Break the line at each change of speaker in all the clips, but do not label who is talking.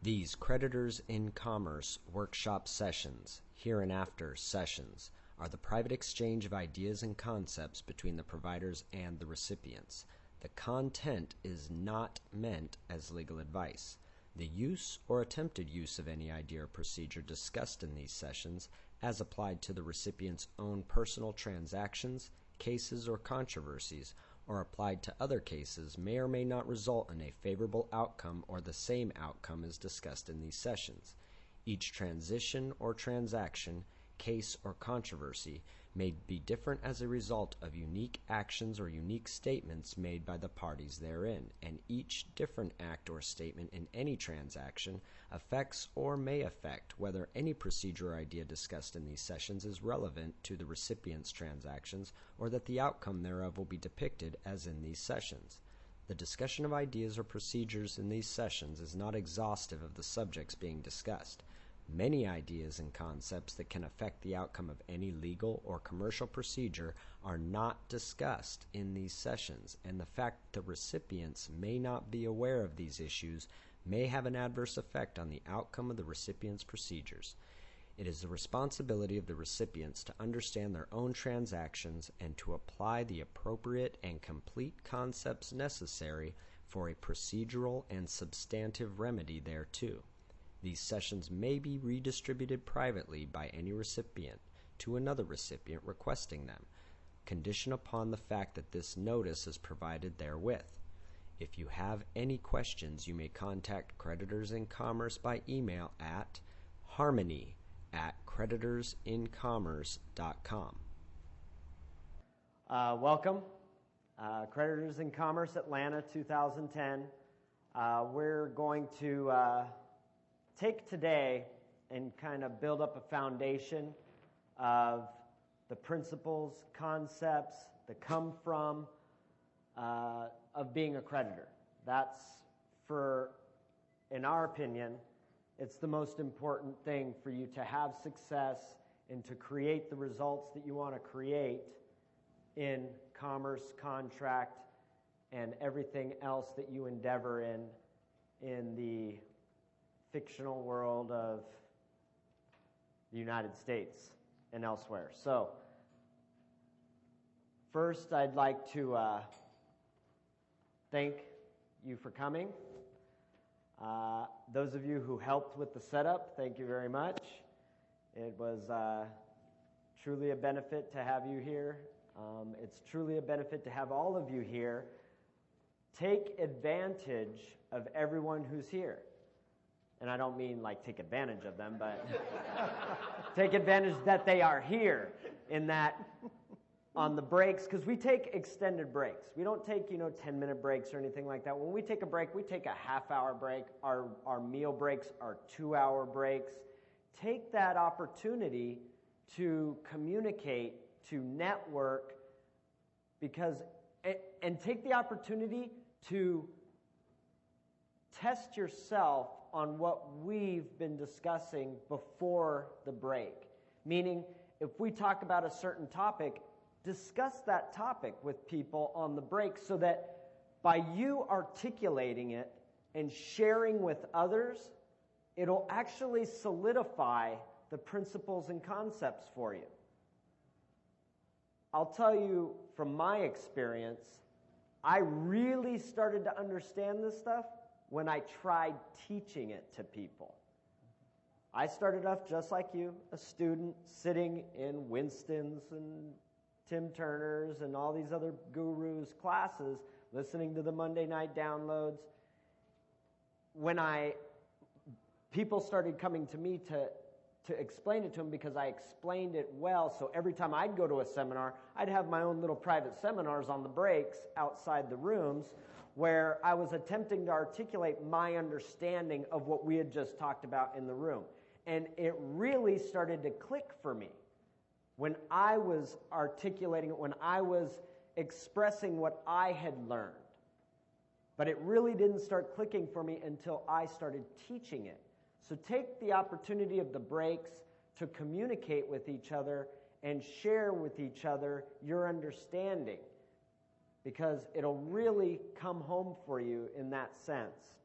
These Creditors in Commerce workshop sessions, hereinafter sessions, are the private exchange of ideas and concepts between the providers and the recipients. The content is not meant as legal advice. The use or attempted use of any idea or procedure discussed in these sessions, as applied to the recipient's own personal transactions, cases, or controversies, or applied to other cases, may or may not result in a favorable outcome or the same outcome as discussed in these sessions. Each transition or transaction, case, or controversy may be different as a result of unique actions or unique statements made by the parties therein, and each different act or statement in any transaction affects or may affect whether any procedure or idea discussed in these sessions is relevant to the recipient's transactions or that the outcome thereof will be depicted as in these sessions. The discussion of ideas or procedures in these sessions is not exhaustive of the subjects being discussed. Many ideas and concepts that can affect the outcome of any legal or commercial procedure are not discussed in these sessions, and the fact that the recipients may not be aware of these issues may have an adverse effect on the outcome of the recipient's procedures. It is the responsibility of the recipients to understand their own transactions and to apply the appropriate and complete concepts necessary for a procedural and substantive remedy thereto. These sessions may be redistributed privately by any recipient to another recipient requesting them, condition upon the fact that this notice is provided therewith. If you have any questions, you may contact Creditors in Commerce by email at harmony@creditorsincommerce.com.
Welcome. Creditors in Commerce Atlanta 2010. We're going to take today and kind of build up a foundation of the principles, concepts that come from of being a creditor. That's, in our opinion, it's the most important thing for you to have success and to create the results that you want to create in commerce, contract, and everything else that you endeavor in the fictional world of the United States and elsewhere. So, first I'd like to thank you for coming. Those of you who helped with the setup, thank you very much. It was truly a benefit to have you here. It's truly a benefit to have all of you here. Take advantage of everyone who's here. And I don't mean like take advantage of them, but take advantage that they are here in that on the breaks, because we take extended breaks. We don't take, 10-minute breaks or anything like that. When we take a break, we take a half-hour break. Our meal breaks are 2-hour breaks. Take that opportunity to communicate, to network, and take the opportunity to test yourself on what we've been discussing before the break. Meaning, if we talk about a certain topic, discuss that topic with people on the break so that by you articulating it and sharing with others, it'll actually solidify the principles and concepts for you. I'll tell you from my experience, I really started to understand this stuff when I tried teaching it to people. I started off just like you, a student sitting in Winston's and Tim Turner's and all these other gurus' classes, listening to the Monday night downloads. When people started coming to me to explain it to them because I explained it well, so every time I'd go to a seminar, I'd have my own little private seminars on the breaks outside the rooms where I was attempting to articulate my understanding of what we had just talked about in the room. And it really started to click for me when I was articulating it, when I was expressing what I had learned. But it really didn't start clicking for me until I started teaching it. So take the opportunity of the breaks to communicate with each other and share with each other your understanding, because it'll really come home for you in that sense.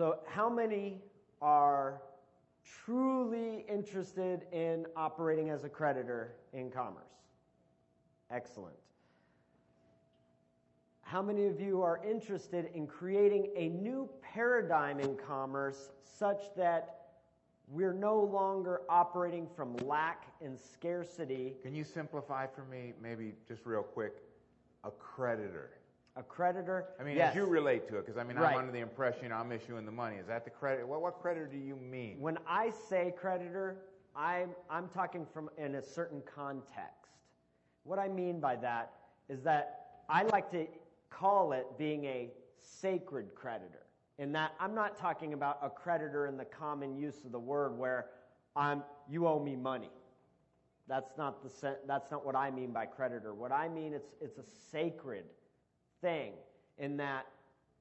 So how many are truly interested in operating as a creditor in commerce? Excellent. How many of you are interested in creating a new paradigm in commerce such that we're no longer operating from lack and scarcity?
Can you simplify for me, maybe just real quick, a creditor?
A creditor?
I mean,
yes.
as you relate to it, because I mean,
Right.
I'm under the impression I'm issuing the money. Is that the creditor? What creditor do you mean?
When I say creditor, I'm talking from in a certain context. What I mean by that is that I like to call it being a sacred creditor. In that I'm not talking about a creditor in the common use of the word where you owe me money. That's not what I mean by creditor. What I mean it's a sacred thing in that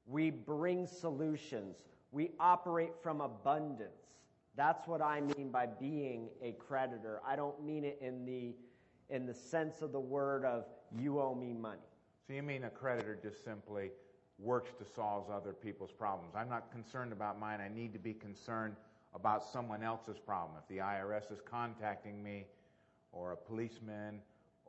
we bring solutions. We operate from abundance. That's what I mean by being a creditor. I don't mean it in the sense of the word of you owe me money.
So you mean a creditor just simply works to solve other people's problems. I'm not concerned about mine. I need to be concerned about someone else's problem. If the IRS is contacting me, or a policeman,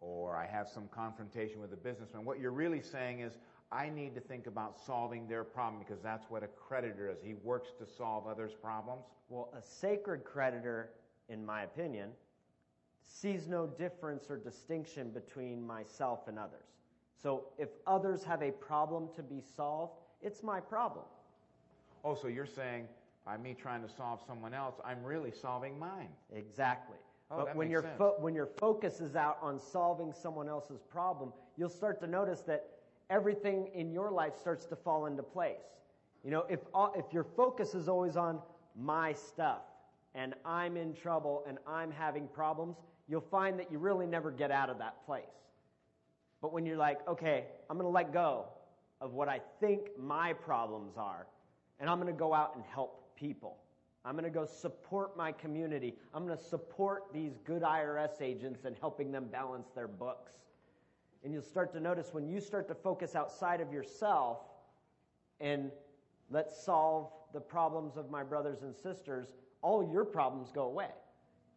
or I have some confrontation with a businessman, what you're really saying is I need to think about solving their problem because that's what a creditor is. He works to solve others' problems.
Well, a sacred creditor, in my opinion, sees no difference or distinction between myself and others. So if others have a problem to be solved, it's my problem.
Oh, so you're saying by me trying to solve someone else, I'm really solving mine.
Exactly.
Oh,
but
that
when
makes
when your focus is out on solving someone else's problem, you'll start to notice that everything in your life starts to fall into place. You know, if your focus is always on my stuff and I'm in trouble and I'm having problems, you'll find that you really never get out of that place. But when you're like, okay, I'm going to let go of what I think my problems are, and I'm going to go out and help people. I'm going to go support my community. I'm going to support these good IRS agents and helping them balance their books. And you'll start to notice when you start to focus outside of yourself and let's solve the problems of my brothers and sisters, all your problems go away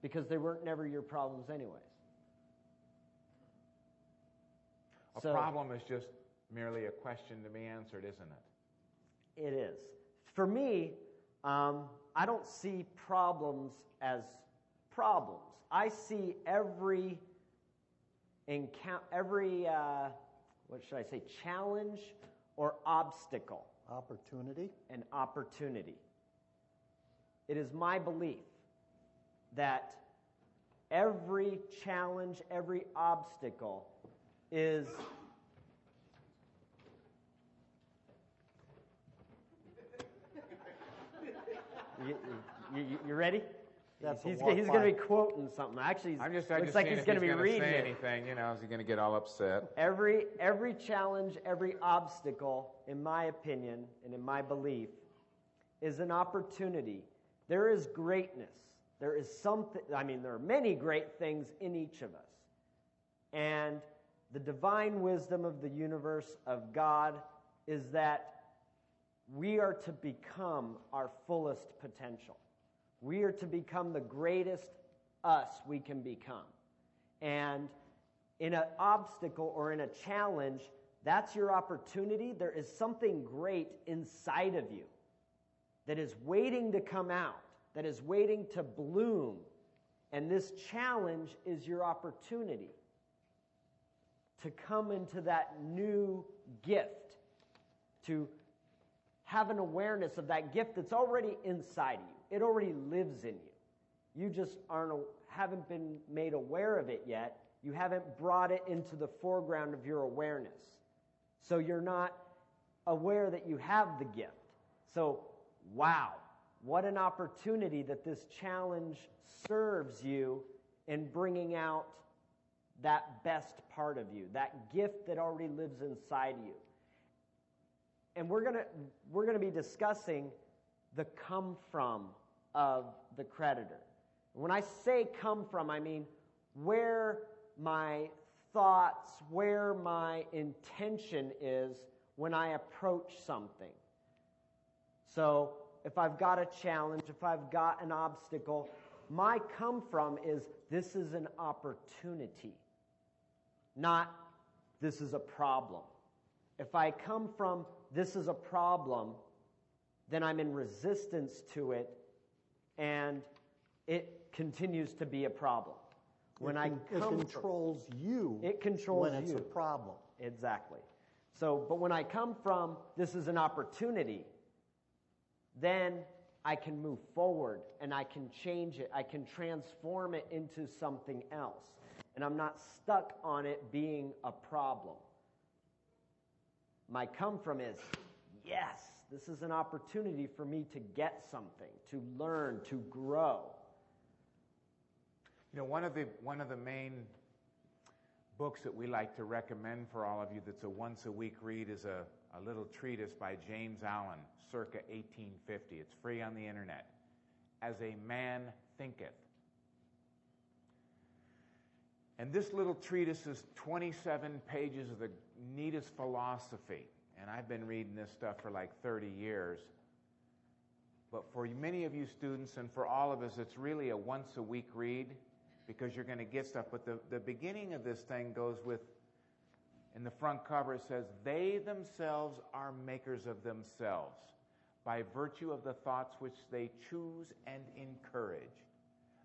because they weren't never your problems anyways.
A problem is just merely a question to be answered, isn't it?
It is. For me, I don't see problems as problems. I see every challenge or obstacle.
Opportunity.
An opportunity. It is my belief that every challenge, every obstacle is you ready? He's going to be quoting something. Actually, looks like he's going to be reading
say
it.
anything, you know, is he going to get all upset?
Every challenge, every obstacle, in my opinion and in my belief, is an opportunity. There is greatness. There is something. I mean, there are many great things in each of us, and the divine wisdom of the universe of God is that we are to become our fullest potential. We are to become the greatest us we can become. And in an obstacle or in a challenge, that's your opportunity. There is something great inside of you that is waiting to come out, that is waiting to bloom. And this challenge is your opportunity to come into that new gift, to have an awareness of that gift that's already inside of you. It already lives in you. You just haven't been made aware of it yet. You haven't brought it into the foreground of your awareness. So you're not aware that you have the gift. So, wow, what an opportunity that this challenge serves you in bringing out that best part of you, that gift that already lives inside you. And we're going to be discussing the come from of the creditor. When I say come from, I mean where my thoughts, where my intention is when I approach something. So if I've got a challenge, if I've got an obstacle, my come from is this is an opportunity, not this is a problem. If I come from this is a problem, then I'm in resistance to it, and it continues to be a problem.
It controls you.
It controls
when it's
you.
a problem.
Exactly. So, but when I come from this is an opportunity, then I can move forward and I can change it. I can transform it into something else. And I'm not stuck on it being a problem. My come from is, yes, this is an opportunity for me to get something, to learn, to grow.
You know, one of the main books that we like to recommend for all of you that's a once-a-week read is a little treatise by James Allen, circa 1850. It's free on the internet. As a Man Thinketh. And this little treatise is 27 pages of the neatest philosophy. And I've been reading this stuff for like 30 years. But for many of you students and for all of us, it's really a once-a-week read because you're going to get stuff. But the beginning of this thing goes with, in the front cover, it says, they themselves are makers of themselves by virtue of the thoughts which they choose and encourage.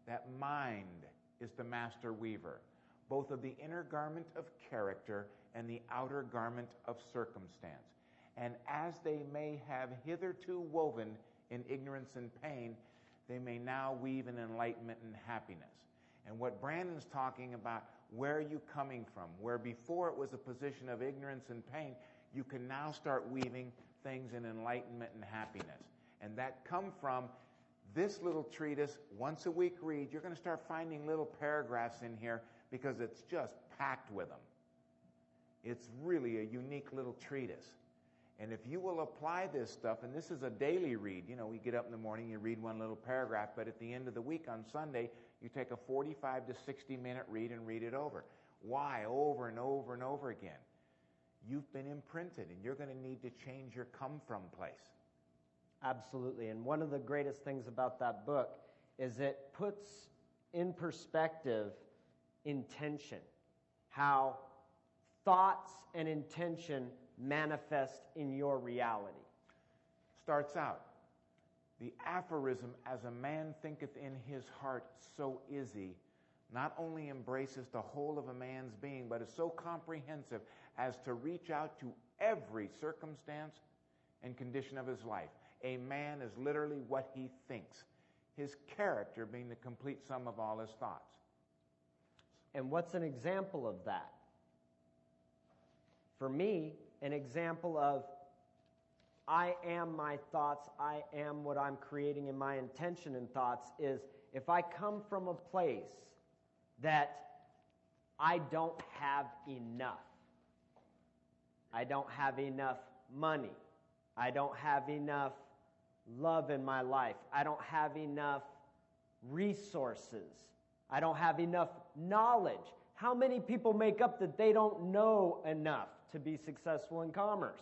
That mind is the master weaver, both of the inner garment of character and the outer garment of circumstance. And as they may have hitherto woven in ignorance and pain, they may now weave in enlightenment and happiness. And what Brandon's talking about, where are you coming from? Where before it was a position of ignorance and pain, you can now start weaving things in enlightenment and happiness. And that come from this little treatise, once a week read. You're going to start finding little paragraphs in here because it's just packed with them. It's really a unique little treatise. And if you will apply this stuff, and this is a daily read, you know, we get up in the morning, you read one little paragraph, but at the end of the week on Sunday, you take a 45 to 60-minute read and read it over. Why? Over and over and over again. You've been imprinted, and you're going to need to change your come-from place.
Absolutely. And one of the greatest things about that book is it puts in perspective intention, how thoughts and intention manifest in your reality.
Starts out, the aphorism, as a man thinketh in his heart, so is he, not only embraces the whole of a man's being, but is so comprehensive as to reach out to every circumstance and condition of his life. A man is literally what he thinks, his character being the complete sum of all his thoughts.
And what's an example of that? For me, an example of I am my thoughts, I am what I'm creating in my intention and thoughts is if I come from a place that I don't have enough. I don't have enough money. I don't have enough love in my life. I don't have enough resources. I don't have enough knowledge. How many people make up that they don't know enough to be successful in commerce?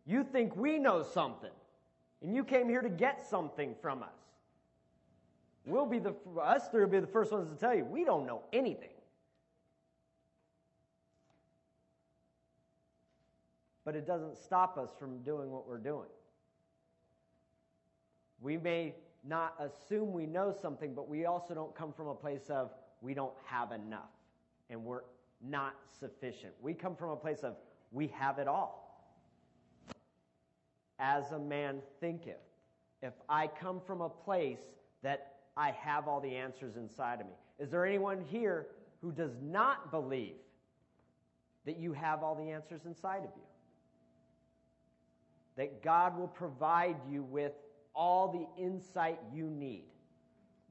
You think we know something, and you came here to get something from us. Us three will be the first ones to tell you, we don't know anything. But it doesn't stop us from doing what we're doing. We may not assume we know something, but we also don't come from a place of we don't have enough and we're not sufficient. We come from a place of we have it all. As a man thinketh. If I come from a place that I have all the answers inside of me. Is there anyone here who does not believe that you have all the answers inside of you? That God will provide you with all the insight you need.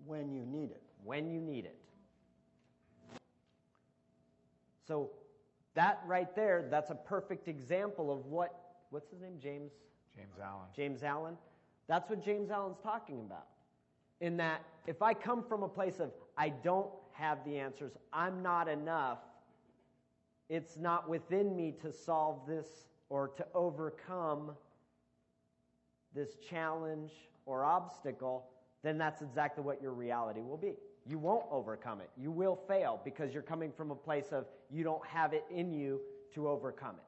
When you need it.
When you need it. So that right there, that's a perfect example of what's his name? James Allen. James Allen. That's what James Allen's talking about. In that, if I come from a place of, I don't have the answers, I'm not enough, it's not within me to solve this or to overcome this challenge or obstacle, then that's exactly what your reality will be. You won't overcome it. You will fail because you're coming from a place of you don't have it in you to overcome it.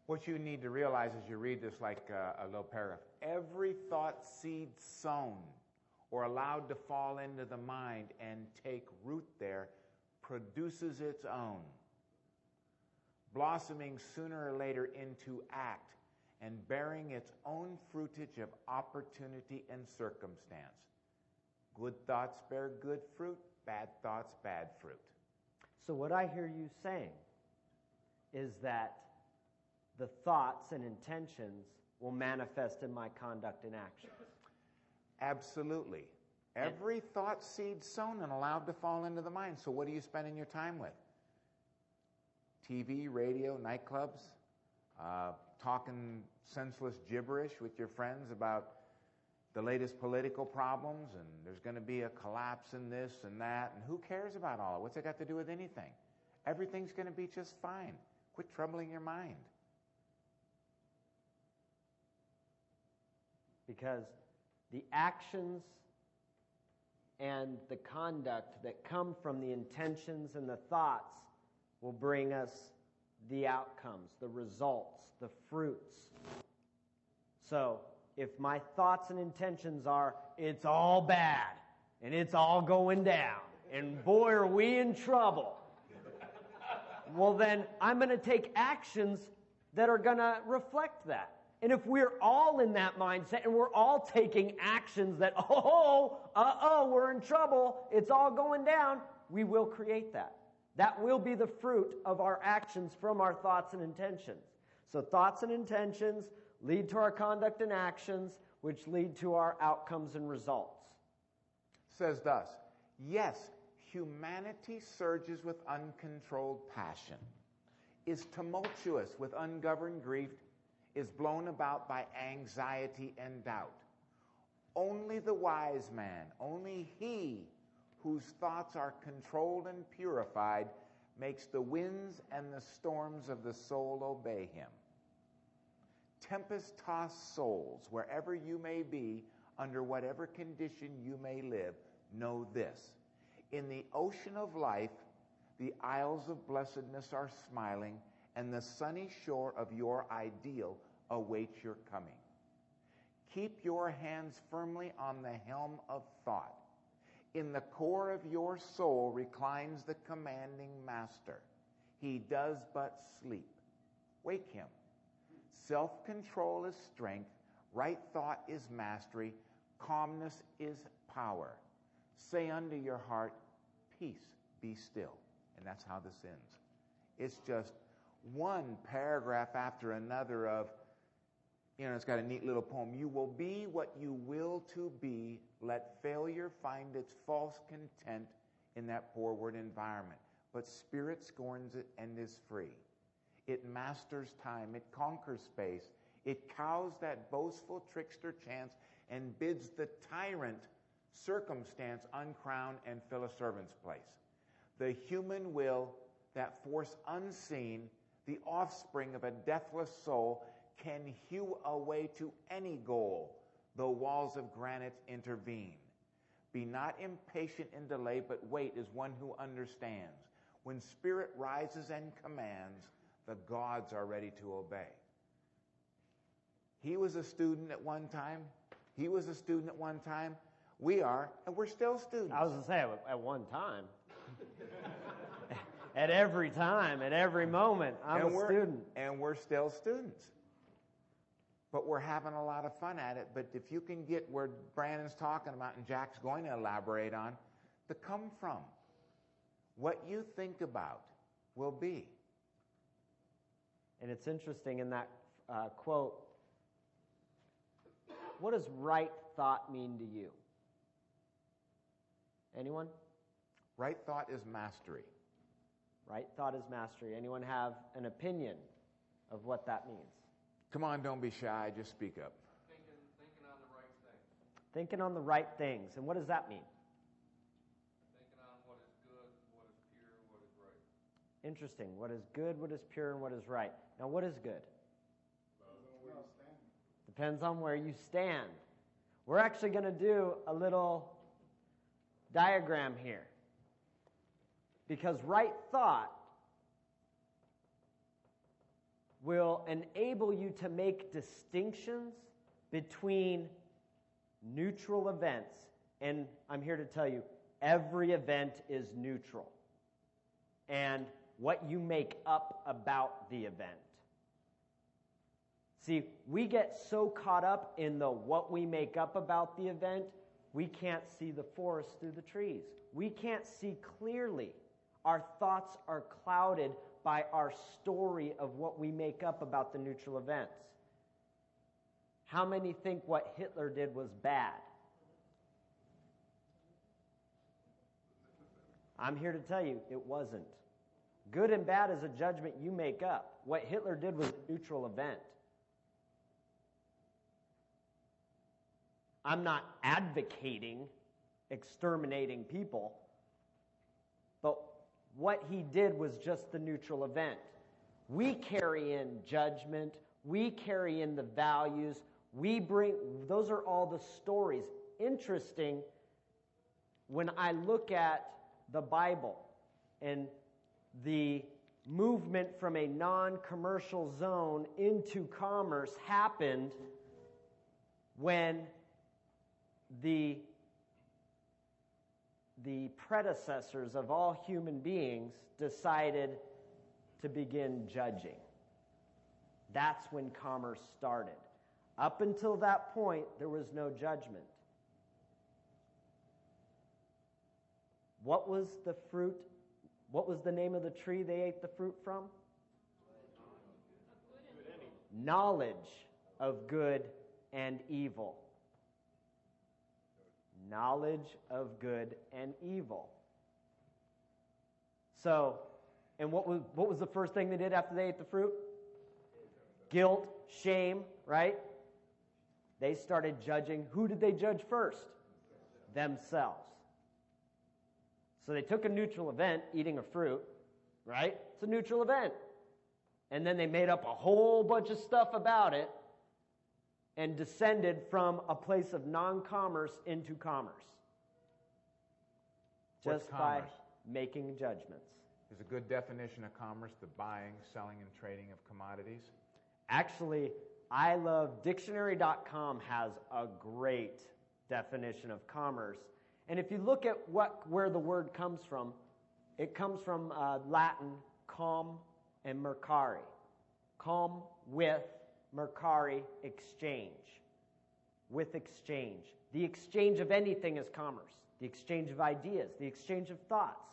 What you need to realize as you read this, like a little paragraph, every thought seed sown or allowed to fall into the mind and take root there produces its own, blossoming sooner or later into act and bearing its own fruitage of opportunity and circumstance. Good thoughts bear good fruit, bad thoughts bad fruit.
So what I hear you saying is that the thoughts and intentions will manifest in my conduct and actions.
Absolutely. Every thought seed sown and allowed to fall into the mind. So what are you spending your time with? TV, radio, nightclubs, talking senseless gibberish with your friends about the latest political problems, and there's going to be a collapse in this and that, and who cares about all of it? What's it got to do with anything? Everything's going to be just fine. Quit troubling your mind.
Because the actions and the conduct that come from the intentions and the thoughts will bring us the outcomes, the results, the fruits. So, if my thoughts and intentions are, it's all bad, and it's all going down, and boy, are we in trouble, well then, I'm going to take actions that are going to reflect that. And if we're all in that mindset, and we're all taking actions that, we're in trouble, it's all going down, we will create that. That will be the fruit of our actions from our thoughts and intentions. So thoughts and intentions lead to our conduct and actions, which lead to our outcomes and results.
Says thus, yes, humanity surges with uncontrolled passion, is tumultuous with ungoverned grief, is blown about by anxiety and doubt. Only the wise man, only he whose thoughts are controlled and purified, makes the winds and the storms of the soul obey him. Tempest-tossed souls, wherever you may be, under whatever condition you may live, know this. In the ocean of life, the isles of blessedness are smiling, and the sunny shore of your ideal awaits your coming. Keep your hands firmly on the helm of thought. In the core of your soul reclines the commanding master. He does but sleep. Wake him. Self-control is strength. Right thought is mastery. Calmness is power. Say unto your heart, peace, be still. And that's how this ends. It's just one paragraph after another of, it's got a neat little poem. You will be what you will to be. Let failure find its false content in that forward environment. But spirit scorns it and is free. It masters time. It conquers space. It cows that boastful trickster chance and bids the tyrant circumstance uncrown and fill a servant's place. The human will, that force unseen, the offspring of a deathless soul, can hew a way to any goal, though walls of granite intervene. Be not impatient in delay, but wait as one who understands. When spirit rises and commands, the gods are ready to obey. He was a student at one time. He was a student at one time. We are, and we're still students.
I was going to say, at one time. At every time, at every moment, I'm a student.
And we're still students. But we're having a lot of fun at it. But if you can get where Brandon's talking about and Jack's going to elaborate on, the come from, what you think about will be.
And it's interesting in that quote, what does right thought mean to you? Anyone?
Right thought is mastery.
Right thought is mastery. Anyone have an opinion of what that means?
Come on, don't be shy. Just speak up.
Thinking on the right things.
Thinking on the right things. And what does that mean?
Thinking on what is good, what is pure, what is right.
Interesting. What is good, what is pure, and what is right. Now, what is good? Depends on where you stand. We're actually going to do a little diagram here. Because right thought will enable you to make distinctions between neutral events. And I'm here to tell you, every event is neutral. And what you make up about the event. See, we get so caught up in the what we make up about the event, we can't see the forest through the trees. We can't see clearly. Our thoughts are clouded by our story of what we make up about the neutral events. How many think what Hitler did was bad? I'm here to tell you it wasn't. Good and bad is a judgment you make up. What Hitler did was a neutral event. I'm not advocating exterminating people, but what he did was just the neutral event. We carry in judgment, we carry in the values, those are all the stories. Interesting, when I look at the Bible and the movement from a non-commercial zone into commerce happened when the predecessors of all human beings decided to begin judging. That's when commerce started. Up until that point, there was no judgment. What was the fruit? What was the name of the tree they ate the fruit from? Knowledge of good and evil. Knowledge of good and evil. So, and what was the first thing they did after they ate the fruit? Guilt, shame, right? They started judging. Who did they judge first? Themselves. So they took a neutral event, eating a fruit, right? It's a neutral event. And then they made up a whole bunch of stuff about it and descended from a place of non-commerce into commerce. Just by making judgments.
Is a good definition of commerce the buying, selling, and trading of commodities?
Actually, I love dictionary.com has a great definition of commerce. And if you look at where the word comes from, it comes from Latin, com and mercari. Com with, mercari, exchange. With exchange. The exchange of anything is commerce. The exchange of ideas, the exchange of thoughts,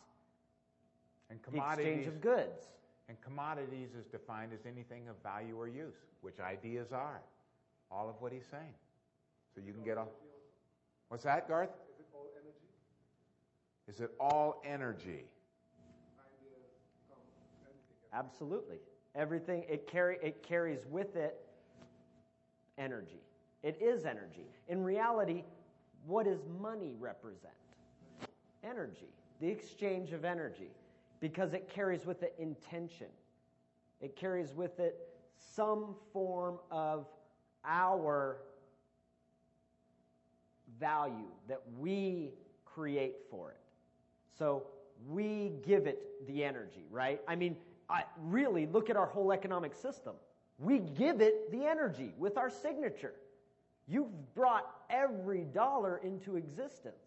and
the exchange of goods.
And commodities is defined as anything of value or use, which ideas are. All of what he's saying. So you can get all... What's that, Garth? Is it all energy?
Absolutely. Everything, it carries with it energy. It is energy. In reality, what does money represent? Energy. The exchange of energy. Because it carries with it intention. It carries with it some form of our value that we create for it. So we give it the energy, right? I mean, really, look at our whole economic system. We give it the energy with our signature. You've brought every dollar into existence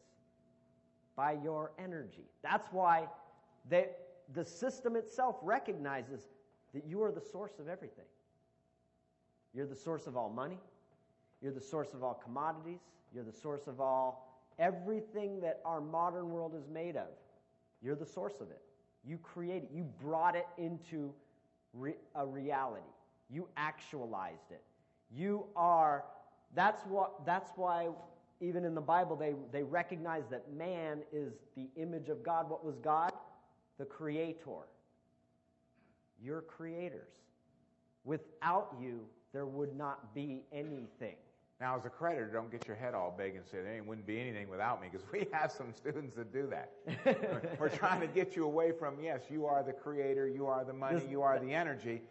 by your energy. That's why the system itself recognizes that you are the source of everything. You're the source of all money. You're the source of all commodities. You're the source of everything that our modern world is made of. You're the source of it. You created it. You brought it into a reality. You actualized it. You are... That's why even in the Bible they recognize that man is the image of God. What was God? The creator. You're creators. Without you, there would not be anything.
Now, as a creditor, don't get your head all big and say, there wouldn't be anything without me, because we have some students that do that. We're trying to get you away from, yes, you are the creator, you are the money, you are the energy,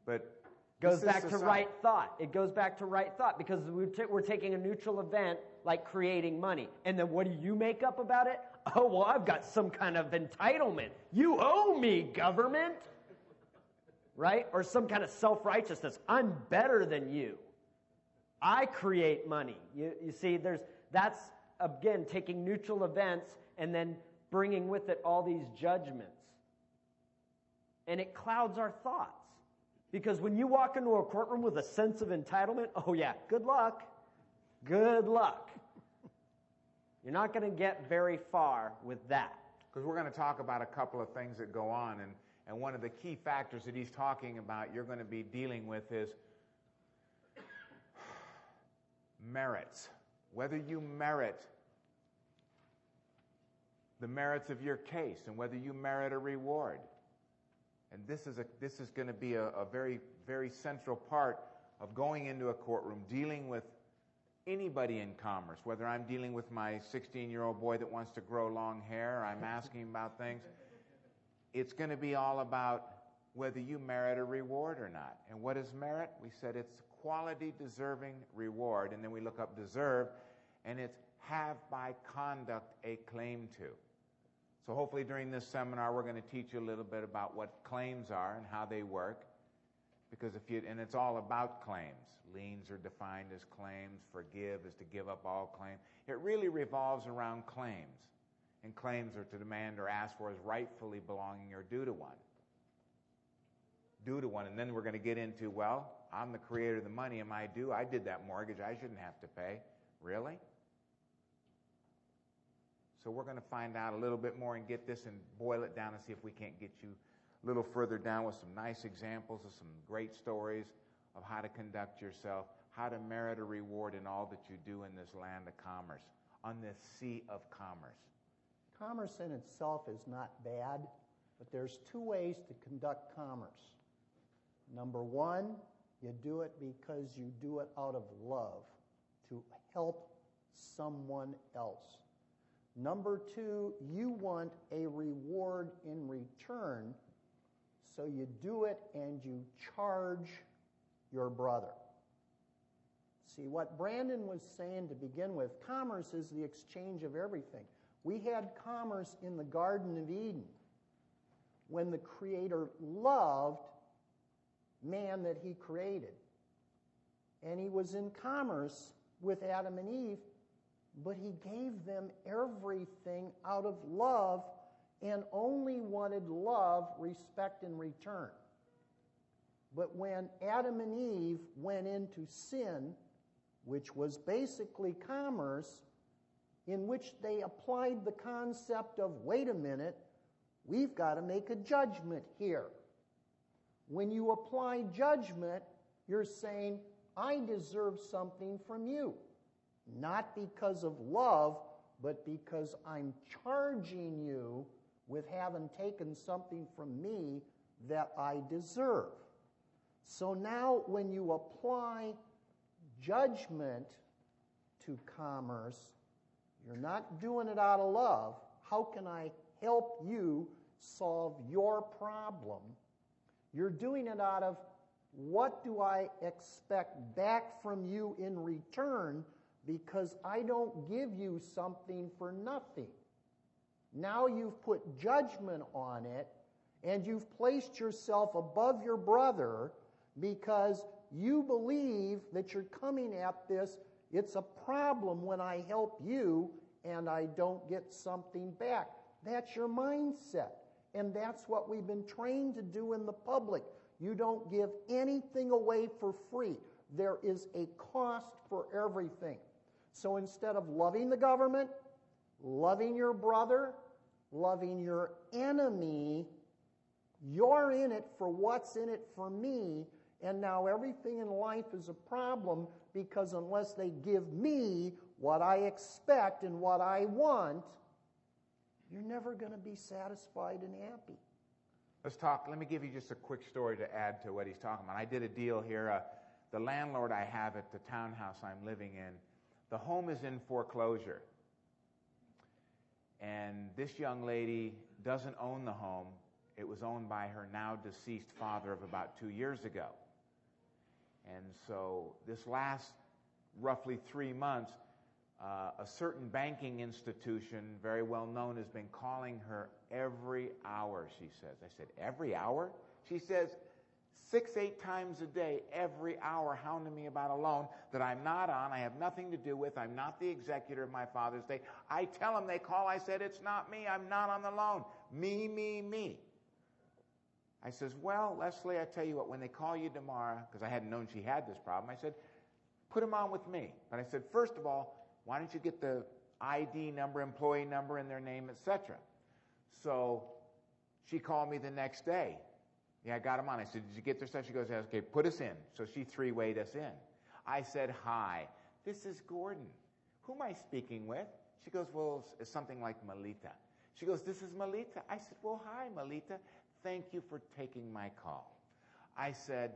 but
Goes back to right thought. It goes back to right thought because we're taking a neutral event like creating money. And then what do you make up about it? Oh, well, I've got some kind of entitlement. You owe me, government. Right? Or some kind of self-righteousness. I'm better than you. I create money. You see, that's, again, taking neutral events and then bringing with it all these judgments. And it clouds our thoughts. Because when you walk into a courtroom with a sense of entitlement, oh yeah, good luck. Good luck. You're not going to get very far with that.
Because we're going to talk about a couple of things that go on, and one of the key factors that he's talking about you're going to be dealing with is merits. Whether you merit the merits of your case and whether you merit a reward. And this is going to be a very, very central part of going into a courtroom, dealing with anybody in commerce, whether I'm dealing with my 16-year-old boy that wants to grow long hair, I'm asking about things. It's going to be all about whether you merit a reward or not. And what is merit? We said it's quality deserving reward, and then we look up deserve, and it's have by conduct a claim to. So hopefully during this seminar we're going to teach you a little bit about what claims are and how they work, because and it's all about claims. Liens are defined as claims. Forgive is to give up all claim. It really revolves around claims, and claims are to demand or ask for as rightfully belonging or due to one. Due to one, and then we're going to get into, well, I'm the creator of the money. Am I due? I did that mortgage. I shouldn't have to pay. Really? So we're going to find out a little bit more and get this and boil it down and see if we can't get you a little further down with some nice examples of some great stories of how to conduct yourself, how to merit a reward in all that you do in this land of commerce, on this sea of commerce.
Commerce in itself is not bad, but there's two ways to conduct commerce. Number one, you do it because you do it out of love, to help someone else. Number two, you want a reward in return, so you do it and you charge your brother. See, what Brandon was saying to begin with, commerce is the exchange of everything. We had commerce in the Garden of Eden when the Creator loved man that he created. And he was in commerce with Adam and Eve, but he gave them everything out of love and only wanted love, respect, and return. But when Adam and Eve went into sin, which was basically commerce, in which they applied the concept of, wait a minute, we've got to make a judgment here. When you apply judgment, you're saying, I deserve something from you. Not because of love, but because I'm charging you with having taken something from me that I deserve. So now when you apply judgment to commerce, you're not doing it out of love. How can I help you solve your problem? You're doing it out of, what do I expect back from you in return, because I don't give you something for nothing. Now you've put judgment on it, and you've placed yourself above your brother because you believe that you're coming at this, it's a problem when I help you and I don't get something back. That's your mindset. And that's what we've been trained to do in the public. You don't give anything away for free. There is a cost for everything. So instead of loving the government, loving your brother, loving your enemy, you're in it for what's in it for me, and now everything in life is a problem, because unless they give me what I expect and what I want, you're never going to be satisfied and happy.
Let's talk. Let me give you just a quick story to add to what he's talking about. I did a deal here. The landlord I have at the townhouse I'm living in, the home is in foreclosure. And this young lady doesn't own the home. It was owned by her now deceased father of about 2 years ago. And so this last roughly 3 months, a certain banking institution, very well known, has been calling her every hour, she says. I said, every hour? She says, 6-8 times a day, every hour, hounding me about a loan that I'm not on, I have nothing to do with, I'm not the executor of my father's estate. I tell them, they call, I said, it's not me, I'm not on the loan. Me. I says, well, Leslie, I tell you what, when they call you tomorrow, because I hadn't known she had this problem, I said, put them on with me. But I said, first of all, why don't you get the ID number, employee number, and their name, etc. So she called me the next day. Yeah, I got them on. I said, did you get their stuff? She goes, okay, put us in. So she three-wayed us in. I said, hi, this is Gordon. Who am I speaking with? She goes, well, it's something like Melita. She goes, this is Melita. I said, well, hi, Melita. Thank you for taking my call. I said,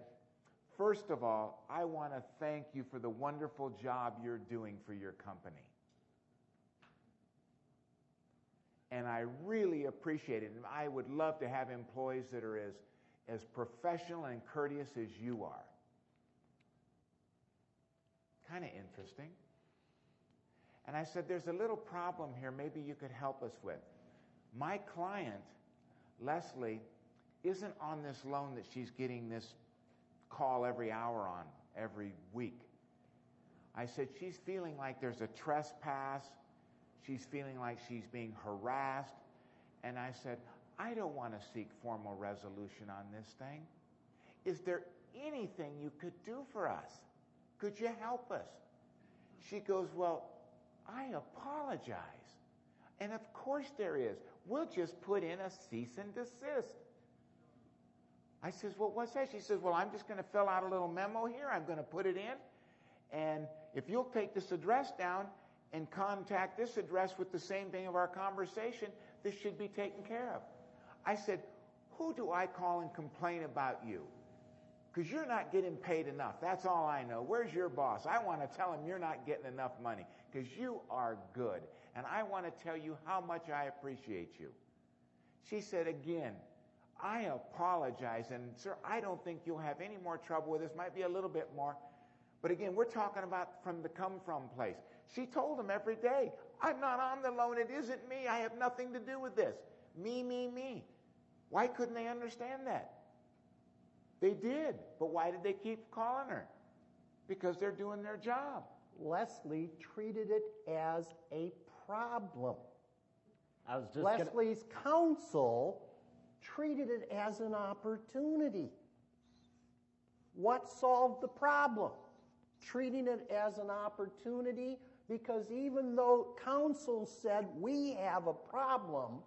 first of all, I want to thank you for the wonderful job you're doing for your company. And I really appreciate it. And I would love to have employees that are as professional and courteous as you are. Kind of interesting. And I said, there's a little problem here maybe you could help us with. My client, Leslie, isn't on this loan that she's getting this call every hour on every week. I said, she's feeling like there's a trespass. She's feeling like she's being harassed. And I said, I don't want to seek formal resolution on this thing. Is there anything you could do for us? Could you help us? She goes, well, I apologize. And of course there is. We'll just put in a cease and desist. I says, well, what's that? She says, well, I'm just going to fill out a little memo here. I'm going to put it in. And if you'll take this address down and contact this address with the same thing of our conversation, this should be taken care of. I said, who do I call and complain about you? Because you're not getting paid enough. That's all I know. Where's your boss? I want to tell him you're not getting enough money because you are good. And I want to tell you how much I appreciate you. She said, again, I apologize. And, sir, I don't think you'll have any more trouble with this. Might be a little bit more. But, again, we're talking about from the come-from place. She told him every day, I'm not on the loan. It isn't me. I have nothing to do with this. Me. Why couldn't they understand that? They did. But why did they keep calling her? Because they're doing their job.
Leslie treated it as a problem.
I was just
Leslie's counsel treated it as an opportunity. What solved the problem? Treating it as an opportunity, because even though counsel said we have a problem,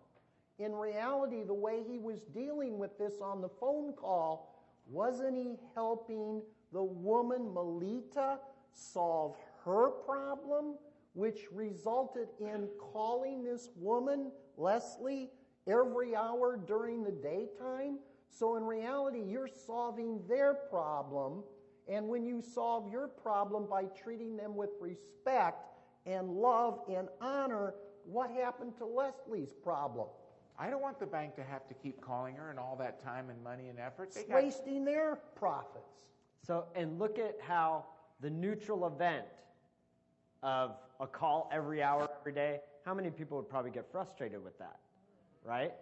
in reality, the way he was dealing with this on the phone call, wasn't he helping the woman, Melita, solve her problem, which resulted in calling this woman, Leslie, every hour during the daytime? So in reality, you're solving their problem, and when you solve your problem by treating them with respect and love and honor, what happened to Leslie's problem?
I don't want the bank to have to keep calling her and all that time and money and effort.
It's wasting their profits.
So, and look at how the neutral event of a call every hour, every day, how many people would probably get frustrated with that, right?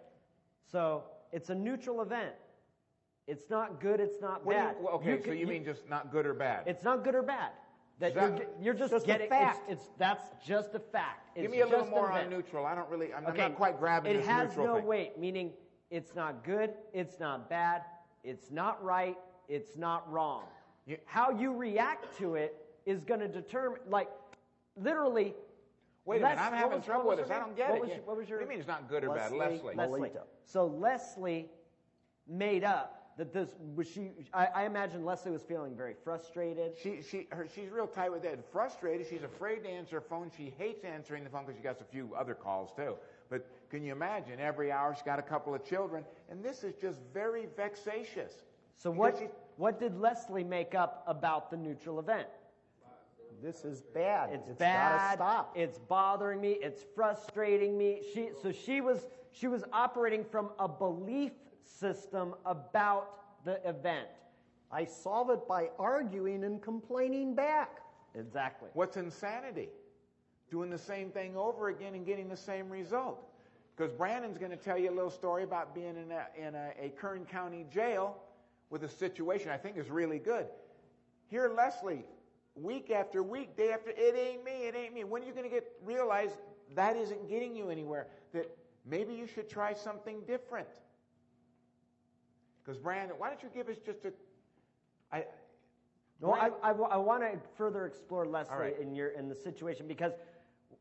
So it's a neutral event. It's not good, it's not bad.
So you mean just not good or bad?
It's not good or bad. You're just getting,
a fact.
That's just a fact.
Give me a little more on neutral. I'm not quite grabbing this neutral thing.
It has no weight, meaning it's not good, it's not bad, it's not right, it's not wrong. How you react to it is going to determine, like, literally.
Wait a minute, I'm having trouble with this. I don't get it.
What was your?
What do you mean it's not good or bad? Leslie.
So Leslie made up that this was she. I imagine Leslie was feeling very frustrated.
She's real tight with that. Frustrated. She's afraid to answer her phone. She hates answering the phone because she gets a few other calls too. But can you imagine? Every hour she's got a couple of children, and this is just very vexatious.
So what did Leslie make up about the neutral event?
This is bad.
It's
Gotta
bad.
stop.
It's bothering me. It's frustrating me. She was operating from a belief system about the event.
I solve it by arguing and complaining back.
Exactly.
What's insanity? Doing the same thing over again and getting the same result. Because Brandon's going to tell you a little story about being in a Kern County jail with a situation I think is really good. Here, Leslie, week after week, day after, it ain't me, it ain't me. When are you going to realize that isn't getting you anywhere? That maybe you should try something different. Because Brandon, why don't you give us just a...
I want to further explore Leslie in the situation, because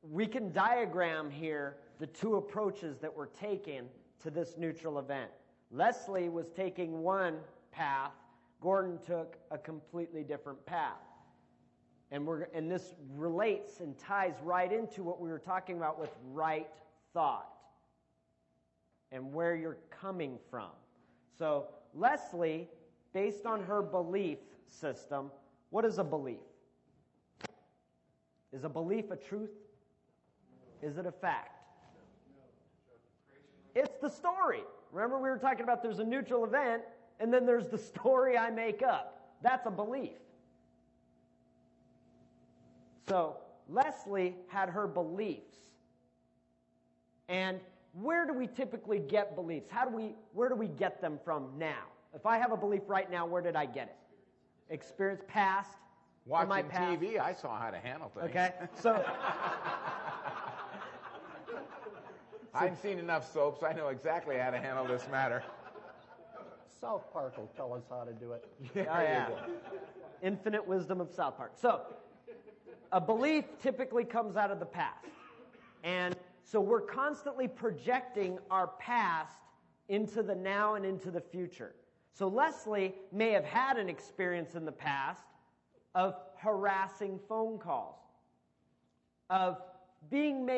we can diagram here the two approaches that we're taking to this neutral event. Leslie was taking one path. Gordon took a completely different path. And this relates and ties right into what we were talking about with right thought and where you're coming from. So Leslie, based on her belief system, what is a belief? Is a belief a truth? Is it a fact? It's the story. Remember we were talking about there's a neutral event, and then there's the story I make up. That's a belief. So Leslie had her beliefs. And where do we typically get beliefs? Where do we get them from now? If I have a belief right now, where did I get it? Experience, past.
Watching TV, I saw how to handle things.
Okay, so...
I've seen enough soaps. I know exactly how to handle this matter.
South Park will tell us how to do it.
Yeah. Infinite wisdom of South Park. So, a belief typically comes out of the past. And so we're constantly projecting our past into the now and into the future. So Leslie may have had an experience in the past of harassing phone calls, of being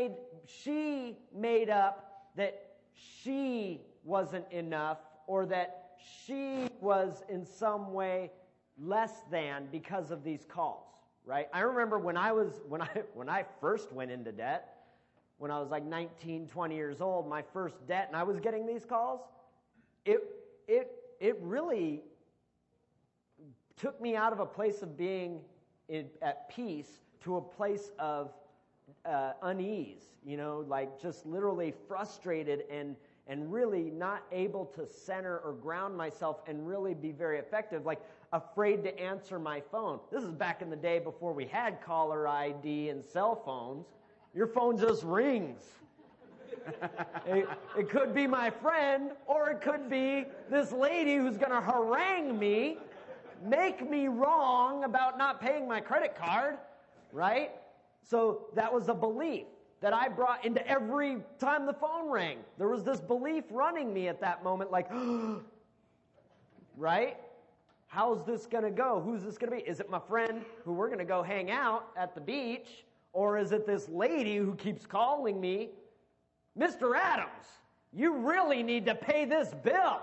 she made up that she wasn't enough, or that she was in some way less than because of these calls, right? I remember when I first went into debt, when I was like 19, 20 years old, my first debt, and I was getting these calls, it really took me out of a place of being at peace to a place of unease, like just literally frustrated and really not able to center or ground myself and really be very effective, like afraid to answer my phone. This is back in the day before we had caller ID and cell phones. Your phone just rings. It could be my friend, or it could be this lady who's going to harangue me, make me wrong about not paying my credit card, right? So that was a belief that I brought into every time the phone rang. There was this belief running me at that moment, like, right? How's this going to go? Who's this going to be? Is it my friend who we're going to go hang out at the beach? Or is it this lady who keeps calling me, Mr. Adams, you really need to pay this bill.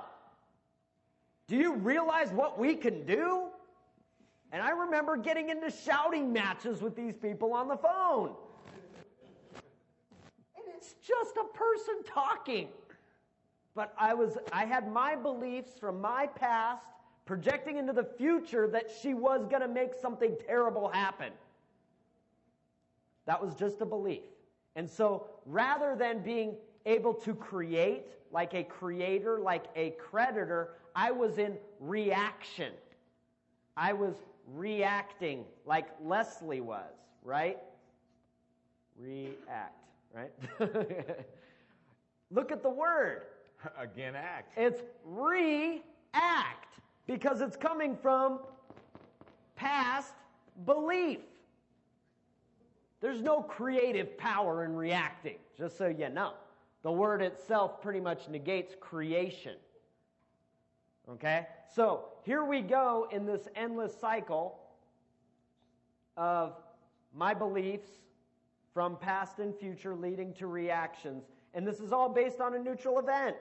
Do you realize what we can do? And I remember getting into shouting matches with these people on the phone. And it's just a person talking. But I had my beliefs from my past projecting into the future that she was going to make something terrible happen. That was just a belief. And so rather than being able to create like a creator, like a creditor, I was in reaction. I was reacting like Leslie was, right? React, right? Look at the word.
Again, act.
It's react because it's coming from past belief. There's no creative power in reacting, just so you know. The word itself pretty much negates creation. Okay? So here we go in this endless cycle of my beliefs from past and future leading to reactions. And this is all based on a neutral event.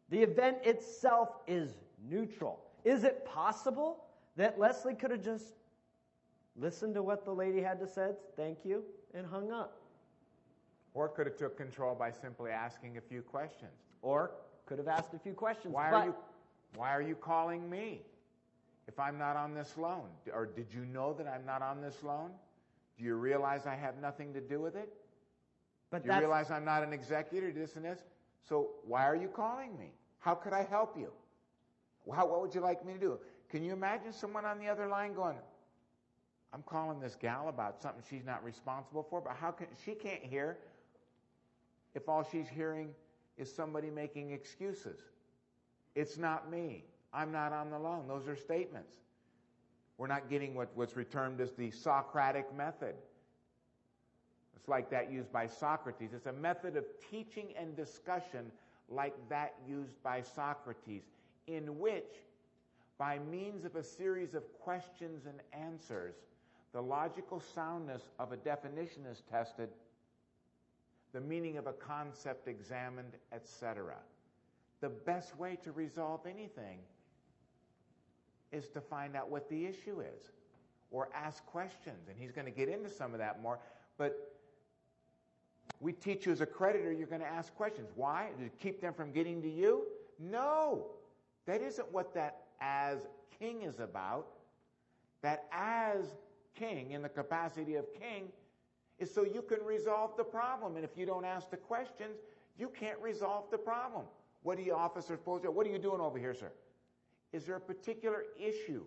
The event itself is neutral. Is it possible that Leslie could have just listened to what the lady had to say, thank you, and hung up?
Or could have took control by simply asking a few questions.
Or could have asked a few questions.
Why are you calling me if I'm not on this loan? Or did you know that I'm not on this loan? Do you realize I have nothing to do with it?
But
Do you realize I'm not an executor, this and this? So why are you calling me? How could I help you? What would you like me to do? Can you imagine someone on the other line going, I'm calling this gal about something she's not responsible for, but she can't hear if all she's hearing is somebody making excuses. It's not me. I'm not on the loan. Those are statements. We're not getting what's termed as the Socratic method. It's like that used by Socrates. It's a method of teaching and discussion like that used by Socrates, in which, by means of a series of questions and answers, the logical soundness of a definition is tested, the meaning of a concept examined, etc. The best way to resolve anything is to find out what the issue is, or ask questions. And he's going to get into some of that more. But we teach you as a creditor, you're going to ask questions. Why? To keep them from getting to you? No. That isn't what that as king is about. That as king, in the capacity of king, is so you can resolve the problem. And if you don't ask the questions, you can't resolve the problem. What are you, officer, supposed to do? What are you doing over here, sir? Is there a particular issue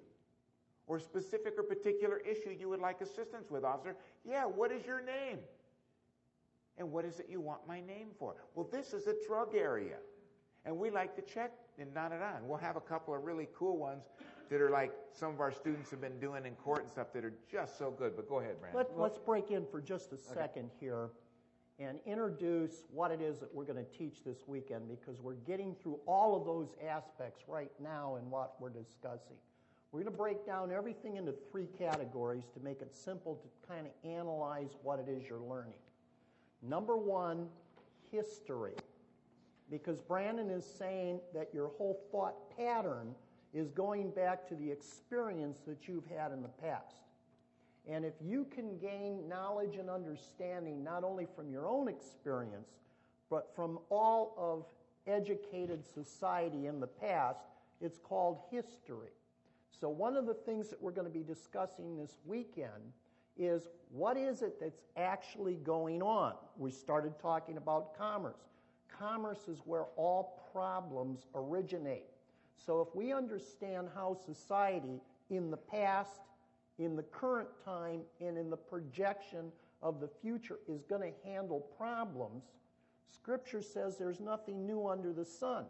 or specific or particular issue you would like assistance with, officer? Yeah, what is your name? And what is it you want my name for? Well, this is a drug area, and we like to check and da-da-da. And we'll have a couple of really cool ones that are like some of our students have been doing in court and stuff that are just so good. But go ahead, Brandon.
Let's break in for just a second here and introduce what it is that we're going to teach this weekend, because we're getting through all of those aspects right now in what we're discussing. We're going to break down everything into 3 categories to make it simple to kind of analyze what it is you're learning. Number 1, history. Because Brandon is saying that your whole thought pattern is going back to the experience that you've had in the past. And if you can gain knowledge and understanding not only from your own experience, but from all of educated society in the past, it's called history. So one of the things that we're going to be discussing this weekend is what is it that's actually going on. We started talking about commerce. Commerce is where all problems originate. So if we understand how society in the past, in the current time, and in the projection of the future is going to handle problems, Scripture says there's nothing new under the sun.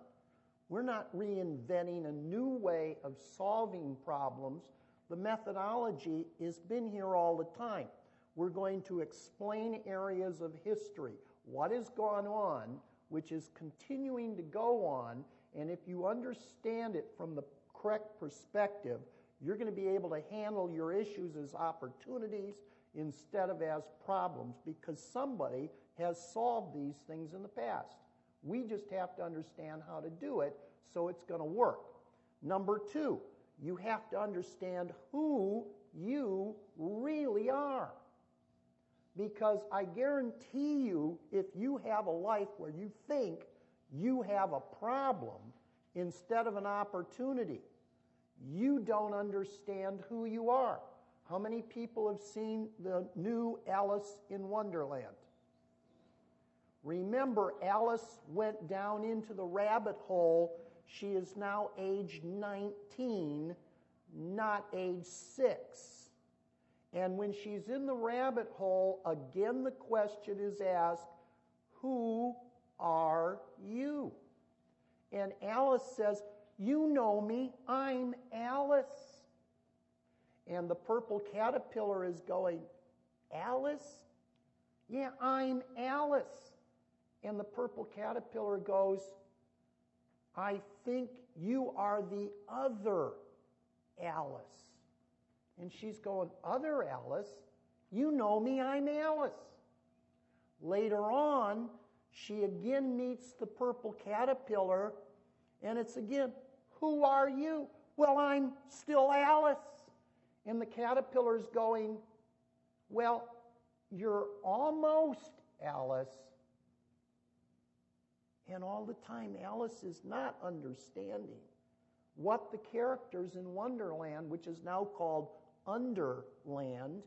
We're not reinventing a new way of solving problems. The methodology has been here all the time. We're going to explain areas of history, what has gone on, which is continuing to go on, and if you understand it from the correct perspective, you're going to be able to handle your issues as opportunities instead of as problems, because somebody has solved these things in the past. We just have to understand how to do it so it's going to work. Number 2, you have to understand who you really are. Because I guarantee you, if you have a life where you think you have a problem instead of an opportunity, you don't understand who you are. How many people have seen the new Alice in Wonderland? Remember, Alice went down into the rabbit hole. She is now age 19, not age 6. And when she's in the rabbit hole, again the question is asked, who are you? And Alice says, you know me, I'm Alice. And the purple caterpillar is going, Alice? Yeah, I'm Alice. And the purple caterpillar goes, I think you are the other Alice. And she's going, other Alice? You know me, I'm Alice. Later on, she again meets the purple caterpillar, and it's again, who are you? Well, I'm still Alice. And the caterpillar's going, well, you're almost Alice. And all the time, Alice is not understanding what the characters in Wonderland, which is now called Underland,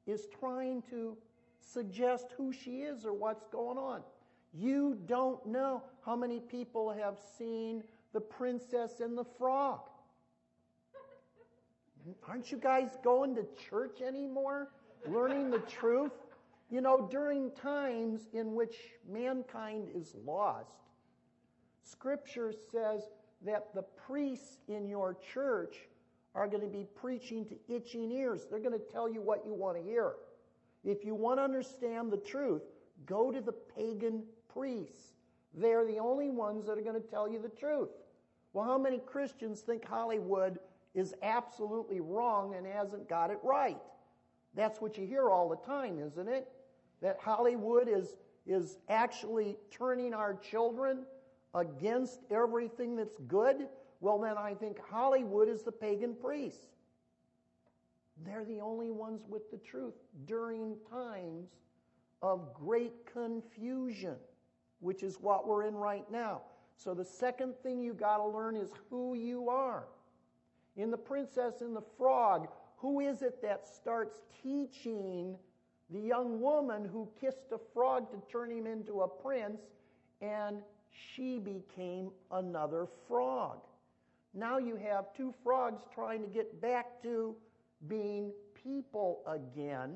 is trying to suggest who she is or what's going on. You don't know how many people have seen The Princess and the Frog. Aren't you guys going to church anymore? Learning the truth? You know, during times in which mankind is lost, Scripture says that the priests in your church are going to be preaching to itching ears. They're going to tell you what you want to hear. If you want to understand the truth, go to the pagan priests. They're the only ones that are going to tell you the truth. Well, how many Christians think Hollywood is absolutely wrong and hasn't got it right? That's what you hear all the time, isn't it? That Hollywood is actually turning our children against everything that's good. Well, then I think Hollywood is the pagan priests. They're the only ones with the truth during times of great confusion, which is what we're in right now. So the second thing you got to learn is who you are. In The Princess and the Frog, who is it that starts teaching the young woman who kissed a frog to turn him into a prince, and she became another frog? Now you have two frogs trying to get back to being people again,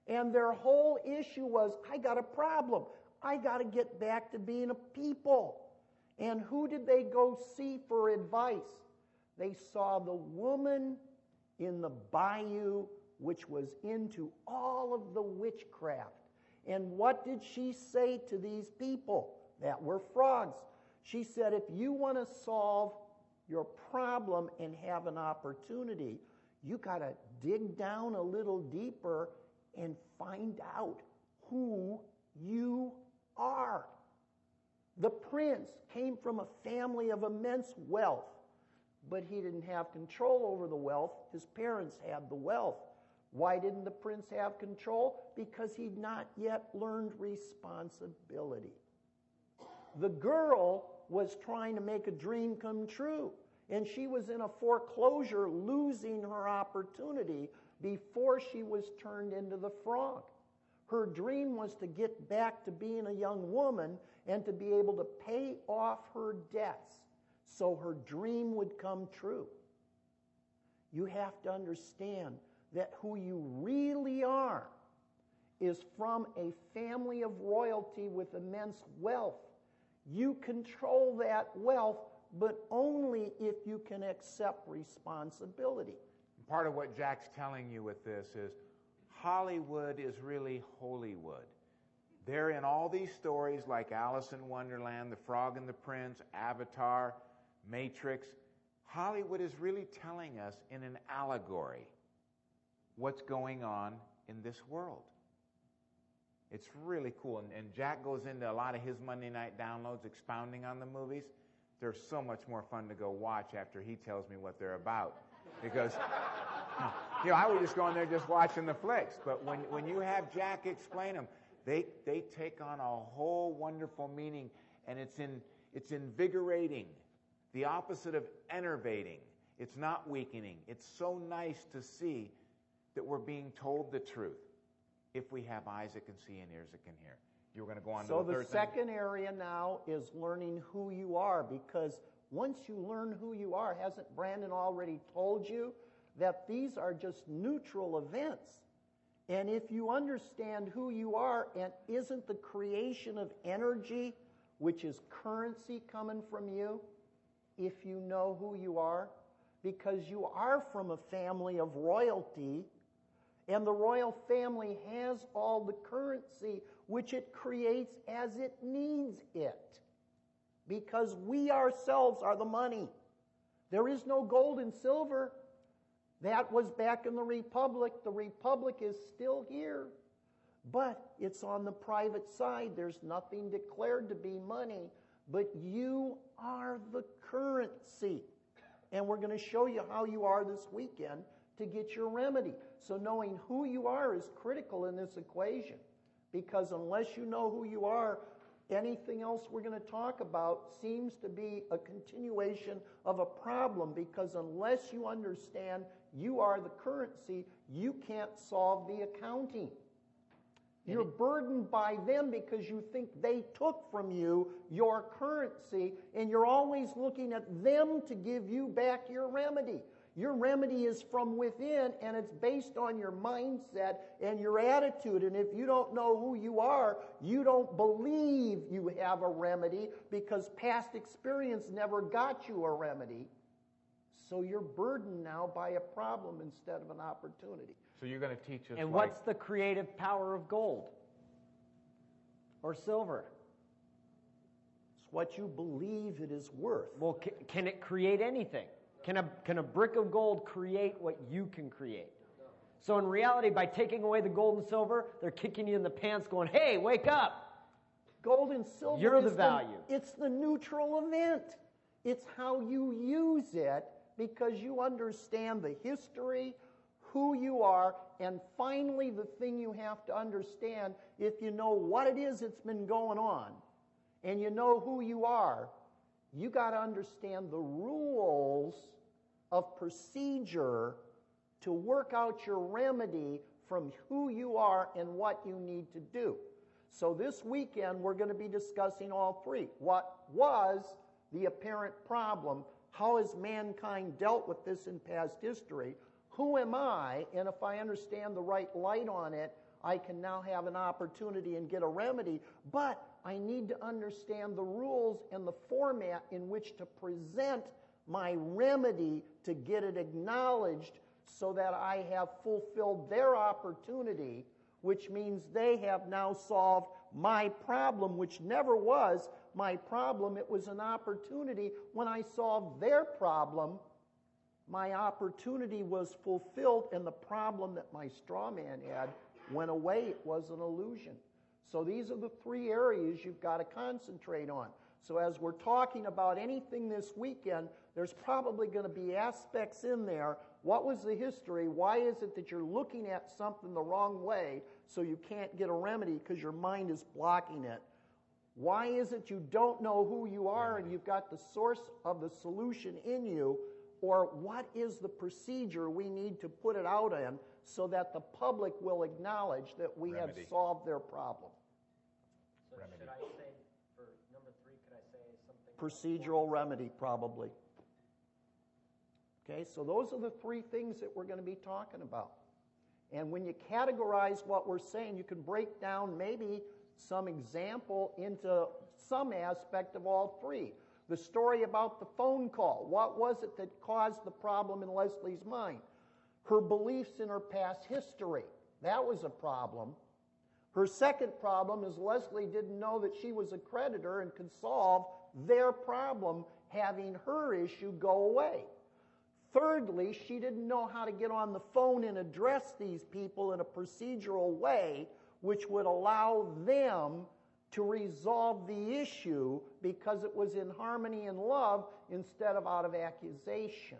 and their whole issue was, I got a problem. I got to get back to being a people. And who did they go see for advice? They saw the woman in the bayou, which was into all of the witchcraft. And what did she say to these people that were frogs? She said, if you want to solve your problem and have an opportunity, you got to dig down a little deeper and find out who you are. The prince came from a family of immense wealth, but he didn't have control over the wealth. His parents had the wealth. Why didn't the prince have control? Because he'd not yet learned responsibility. The girl was trying to make a dream come true, and she was in a foreclosure, losing her opportunity before she was turned into the frog. Her dream was to get back to being a young woman and to be able to pay off her debts so her dream would come true. You have to understand that who you really are is from a family of royalty with immense wealth. You control that wealth, but only if you can accept responsibility.
Part of what Jack's telling you with this is Hollywood is really Holywood. They're in all these stories like Alice in Wonderland, The Frog and the Prince, Avatar, Matrix. Hollywood is really telling us in an allegory what's going on in this world. It's really cool. And Jack goes into a lot of his Monday night downloads expounding on the movies. They're so much more fun to go watch after he tells me what they're about. Because, I was just going there just watching the flicks. But when you have Jack explain them, they take on a whole wonderful meaning, and it's invigorating. The opposite of enervating. It's not weakening. It's so nice to see that we're being told the truth if we have eyes that can see and ears that can hear. You're going to go on to the third thing?
So the second area now is learning who you are, because once you learn who you are, hasn't Brandon already told you that these are just neutral events? And if you understand who you are, and isn't the creation of energy, which is currency, coming from you, if you know who you are? Because you are from a family of royalty, and the royal family has all the currency which it creates as it needs it. Because we ourselves are the money. There is no gold and silver. That was back in the Republic. The Republic is still here. But it's on the private side. There's nothing declared to be money. But you are the currency. And we're going to show you how you are this weekend to get your remedy. So knowing who you are is critical in this equation. Because unless you know who you are, anything else we're going to talk about seems to be a continuation of a problem, because unless you understand you are the currency, you can't solve the accounting. You're burdened by them because you think they took from you your currency, and you're always looking at them to give you back your remedy. Your remedy is from within, and it's based on your mindset and your attitude. And if you don't know who you are, you don't believe you have a remedy, because past experience never got you a remedy. So you're burdened now by a problem instead of an opportunity.
So you're going to teach us.
And what's the creative power of gold or silver?
It's what you believe it is worth.
Well, can it create anything? Can a brick of gold create what you can create? So in reality, by taking away the gold and silver, they're kicking you in the pants going, hey, wake up.
Gold and silver
You're the value.
It's the neutral event. It's how you use it, because you understand the history, who you are, and finally the thing you have to understand, if you know what it is that's been going on, and you know who you are, you got to understand the rules of procedure to work out your remedy from who you are and what you need to do. So this weekend we're going to be discussing all three. What was the apparent problem? How has mankind dealt with this in past history? Who am I? And if I understand the right light on it, I can now have an opportunity and get a remedy. But I need to understand the rules and the format in which to present my remedy to get it acknowledged, so that I have fulfilled their opportunity, which means they have now solved my problem, which never was my problem. It was an opportunity. When I solved their problem, my opportunity was fulfilled, and the problem that my straw man had went away. It was an illusion. So these are the three areas you've got to concentrate on. So as we're talking about anything this weekend, there's probably going to be aspects in there. What was the history? Why is it that you're looking at something the wrong way so you can't get a remedy because your mind is blocking it? Why is it you don't know who you are and you've got the source of the solution in you? Or what is the procedure we need to put it out in so that the public will acknowledge that we have solved their problem?
So should I say, for number 3, could I say something?
Procedural remedy, probably. Okay, so those are the 3 things that we're going to be talking about. And when you categorize what we're saying, you can break down maybe some example into some aspect of all 3. The story about the phone call. What was it that caused the problem in Leslie's mind? Her beliefs in her past history. That was a problem. Her second problem is Leslie didn't know that she was a creditor and could solve their problem, having her issue go away. Thirdly, she didn't know how to get on the phone and address these people in a procedural way which would allow them to resolve the issue, because it was in harmony and love instead of out of accusation.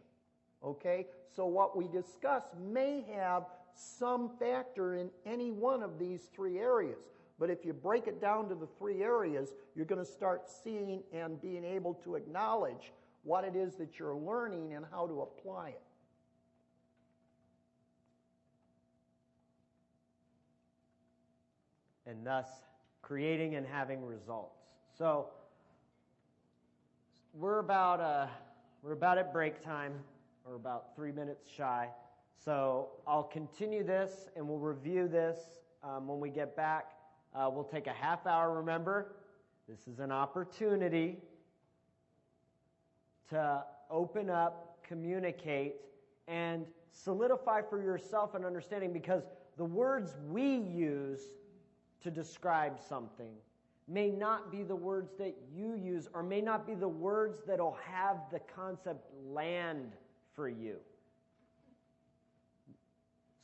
Okay? So what we discuss may have some factor in any one of these 3 areas. But if you break it down to the 3 areas, you're going to start seeing and being able to acknowledge what it is that you're learning and how to apply it.
And thus creating and having results. So we're about at break time. We're about 3 minutes shy. So I'll continue this and we'll review this when we get back. We'll take a half hour. Remember, this is an opportunity to open up, communicate, and solidify for yourself an understanding, because the words we use to describe something may not be the words that you use, or may not be the words that will have the concept land for you.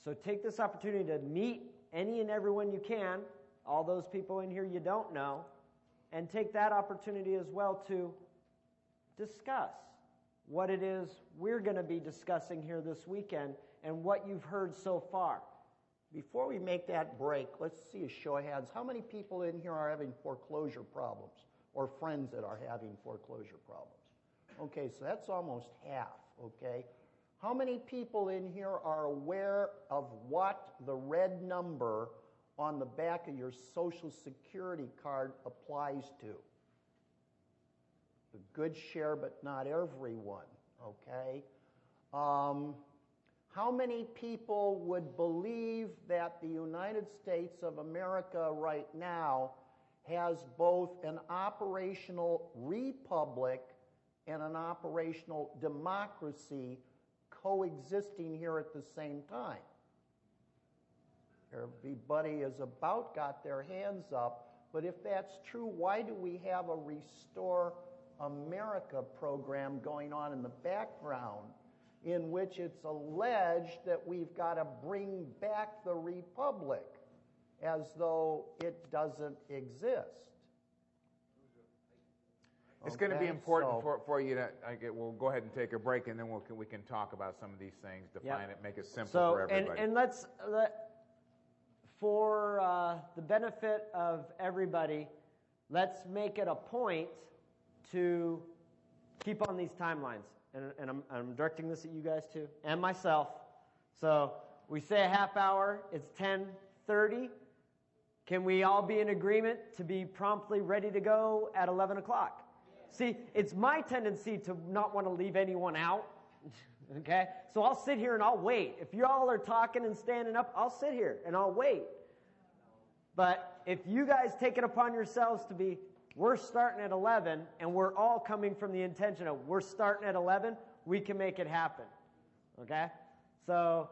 So take this opportunity to meet any and everyone you can, all those people in here you don't know, and take that opportunity as well to discuss what it is we're going to be discussing here this weekend and what you've heard so far.
Before we make that break, let's see a show of hands. How many people in here are having foreclosure problems or friends that are having foreclosure problems? Okay, so that's almost half, okay? How many people in here are aware of what the red number on the back of your Social Security card applies to? A good share, but not everyone, okay? How many people would believe that the United States of America right now has both an operational republic and an operational democracy coexisting here at the same time? Everybody has about got their hands up, but if that's true, why do we have a Restore America program going on in the background in which it's alleged that we've got to bring back the republic as though it doesn't exist?
It's going to be important for you to, we'll go ahead and take a break, and then we can talk about some of these things, define it, make it simple for everybody.
And for the benefit of everybody, let's make it a point to keep on these timelines. And I'm directing this at you guys too, and myself. So we say a half hour, it's 10:30. Can we all be in agreement to be promptly ready to go at 11 o'clock? See, it's my tendency to not want to leave anyone out, okay? So I'll sit here and I'll wait. If you all are talking and standing up, I'll sit here and I'll wait. But if you guys take it upon yourselves to be, we're starting at 11, and we're all coming from the intention of we're starting at 11, we can make it happen, okay? So